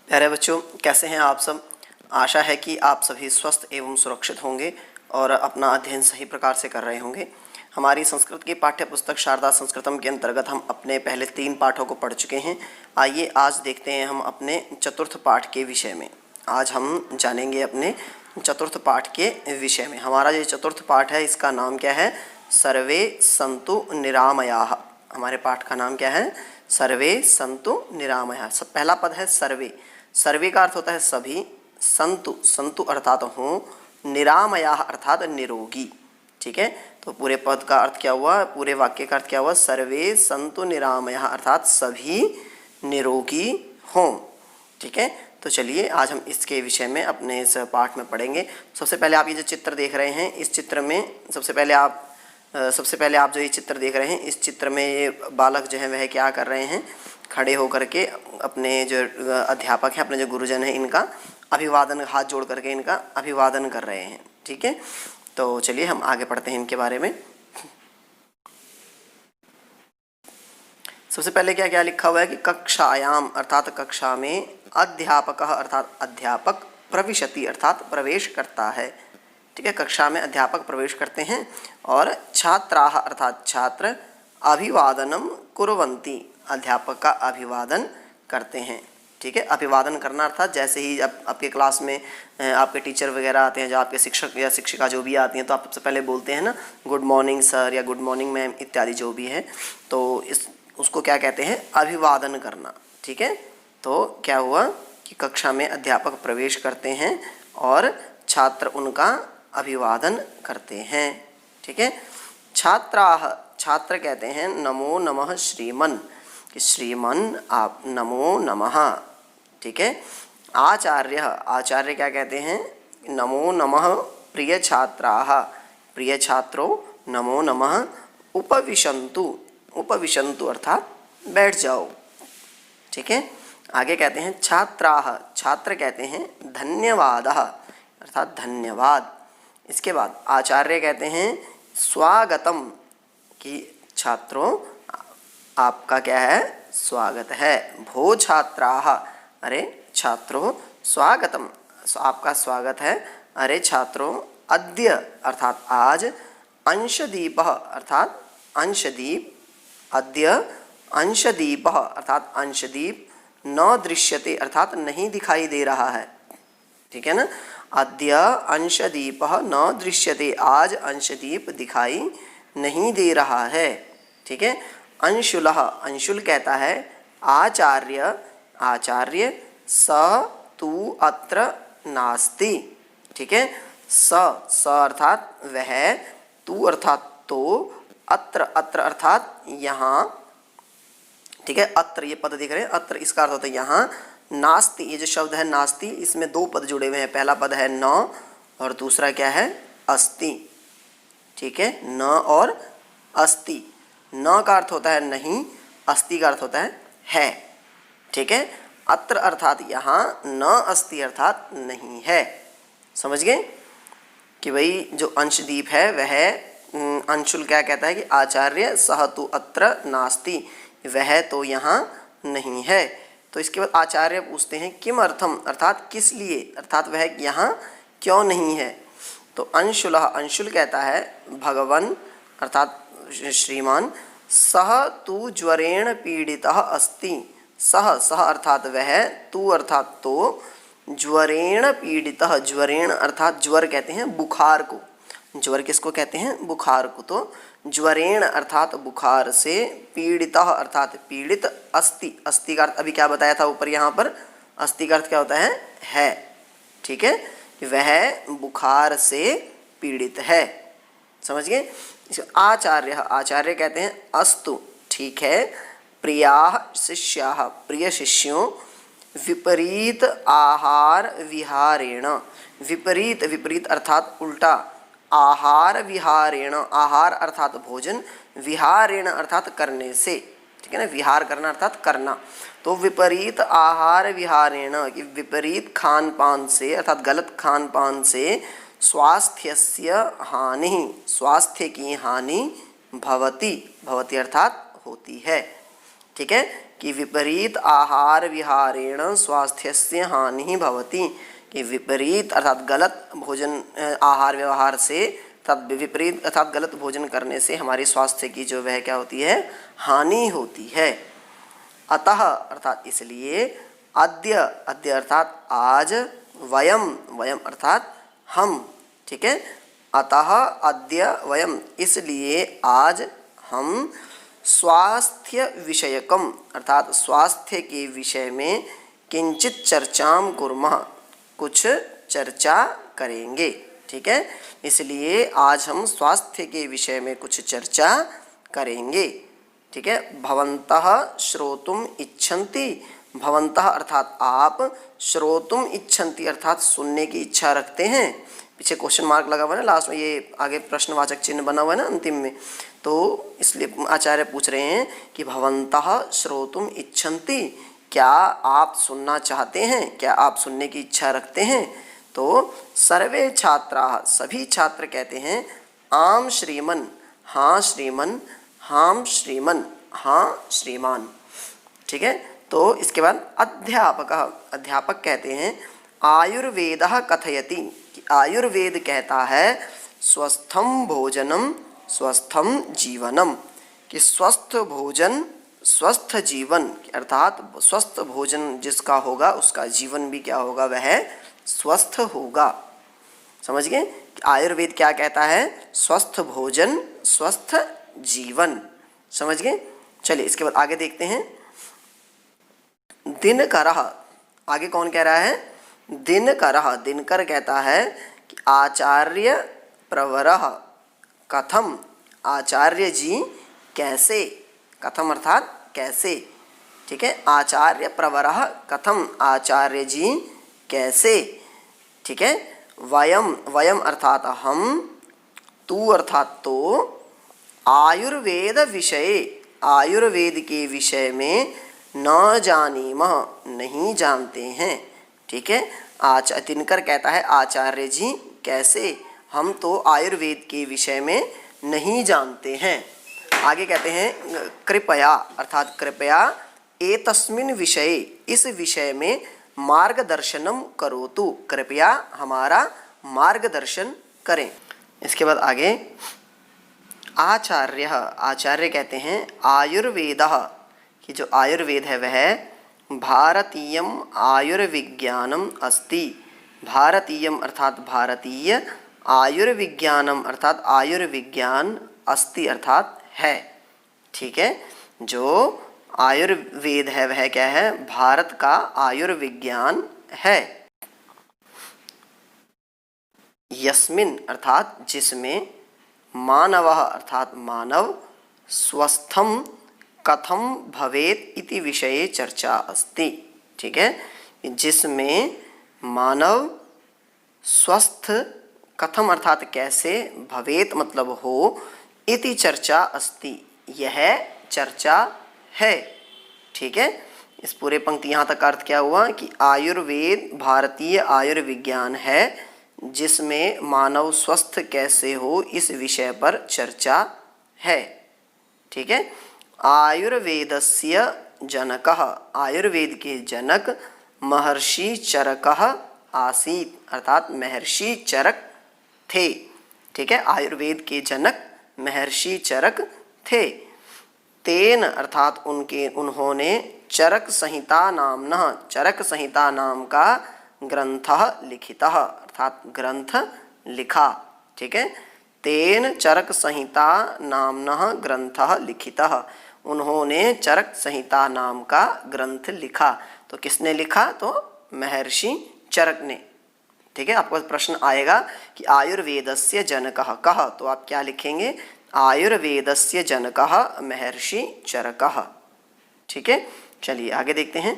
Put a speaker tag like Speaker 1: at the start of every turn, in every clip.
Speaker 1: प्यारे बच्चों, कैसे हैं आप सब। आशा है कि आप सभी स्वस्थ एवं सुरक्षित होंगे और अपना अध्ययन सही प्रकार से कर रहे होंगे। हमारी संस्कृत की पाठ्य पुस्तक शारदा संस्कृतम के अंतर्गत हम अपने पहले 3 पाठों को पढ़ चुके हैं। आइए आज देखते हैं हम अपने चतुर्थ पाठ के विषय में। आज हम जानेंगे अपने चतुर्थ पाठ के विषय में। हमारा ये चतुर्थ पाठ है, इसका नाम क्या है? सर्वे सन्तु निरामयाः। हमारे पाठ का नाम क्या है? सर्वे सन्तु निरामयाः। सब पहला पद है सर्वे। सर्वे का अर्थ होता है सभी, संतु संतु अर्थात हों, निरामयाः अर्थात निरोगी। ठीक है, तो पूरे पद का अर्थ क्या हुआ? पूरे वाक्य का अर्थ क्या हुआ? सर्वे सन्तु निरामयाः अर्थात सभी निरोगी हों। ठीक है, तो चलिए आज हम इसके विषय में अपने इस पाठ में पढ़ेंगे। सबसे पहले आप ये जो चित्र देख रहे हैं, इस चित्र में सबसे पहले आप जो ये चित्र देख रहे हैं, इस चित्र में ये बालक जो है वह क्या कर रहे हैं? खड़े होकर के अपने जो अध्यापक हैं, अपने जो गुरुजन हैं, इनका अभिवादन, हाथ जोड़ करके इनका अभिवादन कर रहे हैं। ठीक है, तो चलिए हम आगे पढ़ते हैं इनके बारे में। सबसे पहले क्या क्या लिखा हुआ है कि कक्षायाम अर्थात कक्षा में, अध्यापकः अर्थात अध्यापक, प्रविशति अर्थात प्रवेश करता है। ठीक है, कक्षा में अध्यापक प्रवेश करते हैं। और छात्राः अर्थात छात्र, अभिवादनम कुर्वन्ति अध्यापक का अभिवादन करते हैं। ठीक है, अभिवादन करना अर्थात जैसे ही आपके क्लास में आपके टीचर वगैरह आते हैं, जो आपके शिक्षक या शिक्षिका जो भी आती हैं, तो आप सबसे पहले बोलते हैं ना, गुड मॉर्निंग सर या गुड मॉर्निंग मैम इत्यादि जो भी है, तो उसको क्या कहते हैं? अभिवादन करना। ठीक है, तो क्या हुआ कि कक्षा में अध्यापक प्रवेश करते हैं और छात्र उनका अभिवादन करते हैं। ठीक है, छात्राः, छात्र कहते हैं नमो नमः श्रीमन, कि श्रीमन आप नमो नमः। ठीक है, आचार्य, आचार्य क्या कहते हैं? नमो नमः प्रिय छात्राः, प्रिय छात्रों नमो नमः। उपविशन्तु, उपविशन्तु अर्थात बैठ जाओ। ठीक है, आगे कहते हैं छात्राः, छात्र कहते हैं धन्यवादः अर्थात धन्यवाद। इसके बाद आचार्य कहते हैं स्वागतम, कि छात्रों आपका क्या है? स्वागत है। भो छात्राः, अरे छात्रों स्वागतम, आपका स्वागत है। अरे छात्रों अद्य अर्थात आज, अंशदीपः अर्थात अंशदीप, अद्य अंशदीपः अर्थात अंशदीप, न दृश्यते अर्थात नहीं दिखाई दे रहा है। ठीक है ना, अद्य अंशदीपः न दृश्यते, आज अंशदीप दिखाई नहीं दे रहा है। ठीक है, अंशुलः, अंशुल कहता है आचार्य, आचार्य स तू अत्र नास्ति। ठीक है, स अर्थात वह, तू अर्थात तो, अत्र, अत्र अर्थात यहाँ। ठीक है, अत्र ये पद दिख रहे हैं, अत्र इसका अर्थ होता है यहाँ। नास्ति, ये जो शब्द है नास्ति, इसमें 2 पद जुड़े हुए हैं। पहला पद है न और दूसरा क्या है? अस्ति। ठीक है, न और अस्ति। न का अर्थ होता है नहीं, अस्ति का अर्थ होता है। ठीक है, अत्र अर्थात यहाँ, न अस्ति अर्थात नहीं है। समझ गए कि भाई जो अंशदीप है वह, अंशुल क्या कहता है कि आचार्य सह तु अत्र नास्ति, वह तो यहाँ नहीं है। तो इसके बाद आचार्य पूछते हैं किम अर्थम अर्थात किस लिए, अर्थात वह यहाँ क्यों नहीं है। तो अंशुलः, अंशुल कहता है भगवन् अर्थात श्रीमान, सह तु ज्वरेण पीड़ितः अस्ति, सह अर्थात वह, तू अर्थात तो, ज्वरेण पीड़ितः, ज्वरेण अर्थात ज्वर कहते हैं बुखार को। ज्वर किसको कहते हैं? बुखार को। तो ज्वरेण अर्थात बुखार से, पीड़ितः अर्थात पीड़ित, अस्ति, अस्ति का अर्थ अभी क्या बताया था ऊपर, यहाँ पर अस्ति का अर्थ क्या होता है। ठीक है, वह बुखार से पीड़ित है। समझ गए। आचार्य, आचार्य कहते हैं अस्तु, ठीक है, प्रियाः शिष्याः, प्रिय शिष्यों, विपरीत आहार विहारेण, विपरीत, विपरीत अर्थात उल्टा, आहार विहारेण, आहार अर्थात भोजन, विहारेण अर्थात करने से। ठीक है ना, विहार करना अर्थात करना। तो विपरीत आहार विहारेण, कि विपरीत खान पान से अर्थात गलत खान पान से, स्वास्थ्यस्य हानि, स्वास्थ्य की हानि, भवति, भवति अर्थात होती है। ठीक है, कि विपरीत आहार विहारेण स्वास्थ्यस्य हानि भवति, कि विपरीत अर्थात गलत भोजन आहार व्यवहार से तब विपरीत अर्थात गलत भोजन करने से हमारी स्वास्थ्य की जो वह क्या होती है, हानि होती है। अतः अर्थात इसलिए, अद्य अद्य अर्थात आज, वयम वयम अर्थात हम, ठीक है, अतः अद्य वयम इसलिए आज हम स्वास्थ्य विषयकम अर्थात स्वास्थ्य के विषय में किंचित चर्चाम कुर्मः कुछ चर्चा करेंगे, ठीक है। इसलिए आज हम स्वास्थ्य के विषय में कुछ चर्चा करेंगे, ठीक है। भवन्तः श्रोतुम इच्छन्ति, भवन्तः अर्थात आप, श्रोतुम इच्छन्ति अर्थात सुनने की इच्छा रखते हैं। पीछे क्वेश्चन मार्क लगा हुआ है ना, लास्ट में ये आगे प्रश्नवाचक चिन्ह बना हुआ है ना अंतिम में, तो इसलिए आचार्य पूछ रहे हैं कि भवन्तः श्रोतुम इच्छन्ति, क्या आप सुनना चाहते हैं, क्या आप सुनने की इच्छा रखते हैं। तो सर्वे छात्राः सभी छात्र कहते हैं आम श्रीमन, हाँ श्रीमन, हाँ श्रीमन, हाँ श्रीमान, ठीक है। तो इसके बाद अध्यापक, अध्यापक कहते हैं आयुर्वेदः कथयति, कि आयुर्वेद कहता है स्वस्थम भोजनम स्वस्थम जीवनम, कि स्वस्थ भोजन स्वस्थ जीवन, अर्थात स्वस्थ भोजन जिसका होगा उसका जीवन भी क्या होगा, वह स्वस्थ होगा। समझ गए, आयुर्वेद क्या कहता है, स्वस्थ भोजन स्वस्थ जीवन, समझ गए। चलिए इसके बाद आगे देखते हैं। दिनकरः, आगे कौन कह रहा है, दिनकरः, दिनकर कहता है कि आचार्य प्रवरः कथम, आचार्य जी कैसे, कथम अर्थात कैसे, ठीक है। आचार्य प्रवरः कथम, आचार्य जी कैसे, ठीक है। वयम, वयम अर्थात हम, तू अर्थात तो, आयुर्वेद विषये, आयुर्वेद के विषय में न जानीमः नहीं जानते हैं, ठीक है। दिनकर कहता है आचार्य जी कैसे, हम तो आयुर्वेद के विषय में नहीं जानते हैं। आगे कहते हैं कृपया अर्थात कृपया एतस्मिन् विषये, इस विषय में मार्गदर्शनम करोतु, कृपया हमारा मार्गदर्शन करें। इसके बाद आगे आचार्य, आचार्य कहते हैं आयुर्वेदः, कि जो आयुर्वेद है वह भारतीयम आयुर्विज्ञानम अस्ति, भारतीयम अर्थात भारतीय, आयुर्विज्ञानम अर्थात आयुर्विज्ञान, अस्ति अर्थात है, ठीक है। जो आयुर्वेद है वह क्या है, भारत का आयुर्विज्ञान है। यस्मिन अर्थात जिसमें, मानवः अर्थात मानव, स्वस्थम कथम भवेत इति विषये चर्चा अस्ति, ठीक है। जिसमें मानव स्वस्थ, कथम अर्थात कैसे, भवेत मतलब हो, इति चर्चा अस्ति यह चर्चा है, ठीक है। इस पूरे पंक्ति यहाँ तक अर्थ क्या हुआ कि आयुर्वेद भारतीय आयुर्विज्ञान है जिसमें मानव स्वस्थ कैसे हो इस विषय पर चर्चा है, ठीक है। आयुर्वेदस्य जनकः, आयुर्वेद के जनक महर्षि चरकः आसीत् अर्थात महर्षि चरक थे, ठीक है। आयुर्वेद के जनक महर्षि चरक थे। तेन अर्थात उनके, उन्होंने चरक संहिता नामनः, चरक संहिता नाम का ग्रंथः लिखितः अर्थात ग्रंथ लिखा, ठीक है। तेन चरक संहिता नामनः ग्रंथः लिखितः, उन्होंने चरक संहिता नाम का ग्रंथ लिखा। तो किसने लिखा, तो महर्षि चरक ने, ठीक है। आपको प्रश्न आएगा कि आयुर्वेदस्य जनकः कः, तो आप क्या लिखेंगे, आयुर्वेदस्य जनकः महर्षि चरकः, ठीक है। चलिए आगे देखते हैं।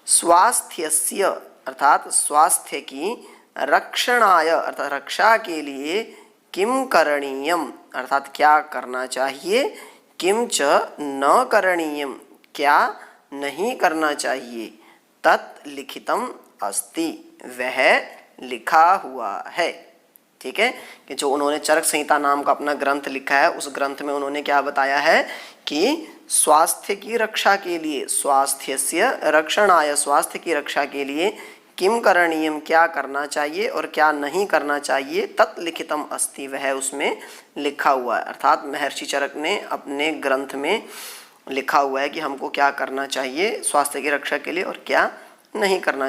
Speaker 1: स्वास्थ्यस्य अर्थात स्वास्थ्य की, रक्षणाय अर्थात रक्षा के लिए, किम करणीयम अर्थात क्या करना चाहिए, किम च न करणीयम क्या नहीं करना चाहिए, तत् लिखितम अस्ति वह लिखा हुआ है, ठीक है। कि जो उन्होंने चरक संहिता नाम का अपना ग्रंथ लिखा है उस ग्रंथ में उन्होंने क्या बताया है कि स्वास्थ्य की रक्षा के लिए, स्वास्थ्यस्य रक्षणाय, स्वास्थ्य की रक्षा के लिए किम करणीयम, क्या करना चाहिए और क्या नहीं करना चाहिए, तत् लिखितम अस्ति, वह उसमें लिखा हुआ है। अर्थात महर्षि चरक ने अपने ग्रंथ में लिखा हुआ है कि हमको क्या करना चाहिए स्वास्थ्य की रक्षा के लिए और क्या नहीं करना चाहिए।